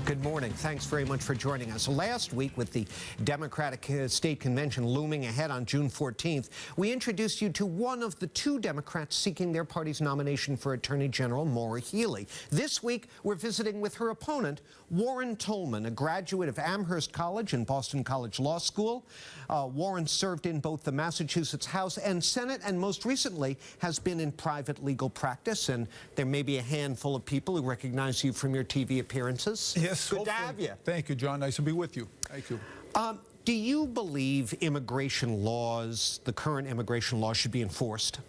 Good morning. Thanks very much for joining us. Last week, with the Democratic State Convention looming ahead on June 14th, we introduced you to one of the two Democrats seeking their party's nomination for Attorney General, Maura Healey. This week, we're visiting with her opponent, Warren Tolman, a graduate of Amherst College and Boston College Law School. Warren served in both the Massachusetts House and Senate, and most recently has been in private legal practice. And there may be a handful of people who recognize you from your TV appearances. Yes, good to have you. Thank you, John. Nice to be with you. Thank you. Do you believe immigration laws, the current immigration laws, should be enforced?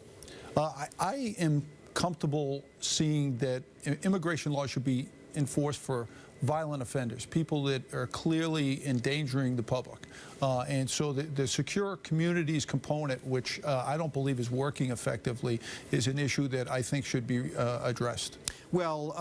I am comfortable seeing that immigration laws should be enforced for violent offenders, people that are clearly endangering the public. And so the secure communities component, which I don't believe is working effectively, is an issue that I think should be addressed. Well,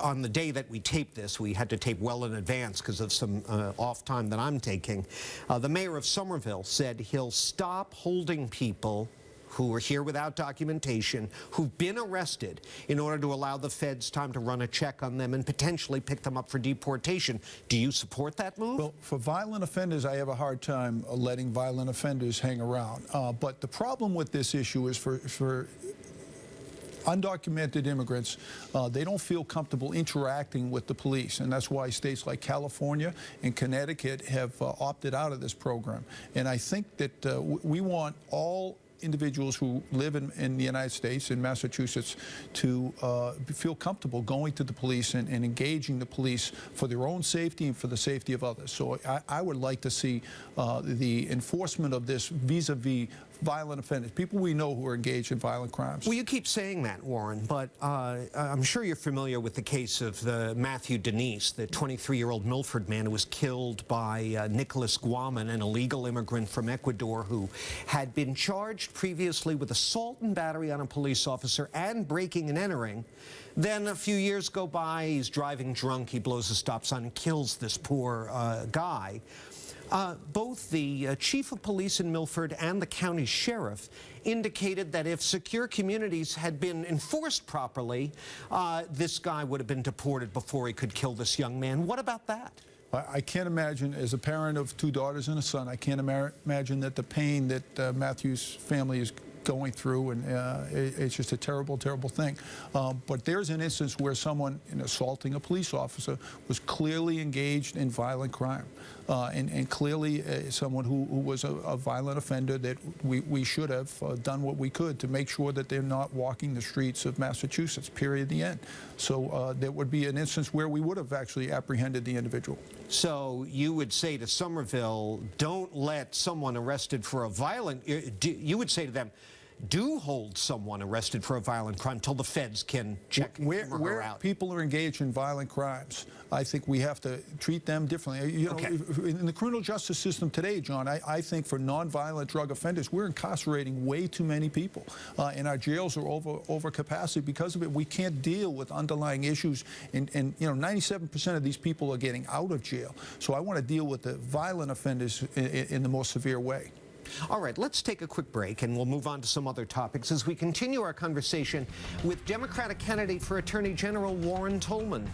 on the day that we taped this, we had to tape well in advance because of some off time that I'm taking. The mayor of Somerville said he'll stop holding people who are here without documentation, who've been arrested, in order to allow the feds time to run a check on them and potentially pick them up for deportation. Do you support that move? Well, for violent offenders, I have a hard time letting violent offenders hang around. But the problem with this issue is for undocumented immigrants, they don't feel comfortable interacting with the police, and that's why states like California and Connecticut have opted out of this program. And I think that we want all individuals who live in the United States, in Massachusetts, to feel comfortable going to the police and engaging the police for their own safety and for the safety of others. So I would like to see the enforcement of this vis-a-vis violent offenders, people we know who are engaged in violent crimes. Well, you keep saying that, Warren, but I'm sure you're familiar with the case of Matthew Denise, the 23-year-old Milford man who was killed by Nicholas Guaman, an illegal immigrant from Ecuador who had been charged previously with assault and battery on a police officer and breaking and entering. Then a few years go by, he's driving drunk, he blows a stop sign and kills this poor guy. Both the chief of police in Milford and the county sheriff indicated that if secure communities had been enforced properly, this guy would have been deported before he could kill this young man. What about that? I can't imagine, as a parent of two daughters and a son, I can't imagine that the pain that Matthew's family is going through, and it's just a terrible, terrible thing. But there's an instance where someone assaulting a police officer was clearly engaged in violent crime, and clearly someone who was a violent offender that we should have done what we could to make sure that they're not walking the streets of Massachusetts, period, the end. So there would be an instance where we would have actually apprehended the individual. So you would say to Somerville, don't let someone arrested for a violent, you would say to them, do hold someone arrested for a violent crime until the feds can check him or her out. Where people are engaged in violent crimes, I think we have to treat them differently. You know, in the criminal justice system today, John, I think for nonviolent drug offenders, we're incarcerating way too many people. And our jails are over capacity because of it. We can't deal with underlying issues. And you know, 97% of these people are getting out of jail. So I want to deal with the violent offenders in the most severe way. All right, let's take a quick break, and we'll move on to some other topics as we continue our conversation with Democratic candidate for Attorney General Warren Tolman.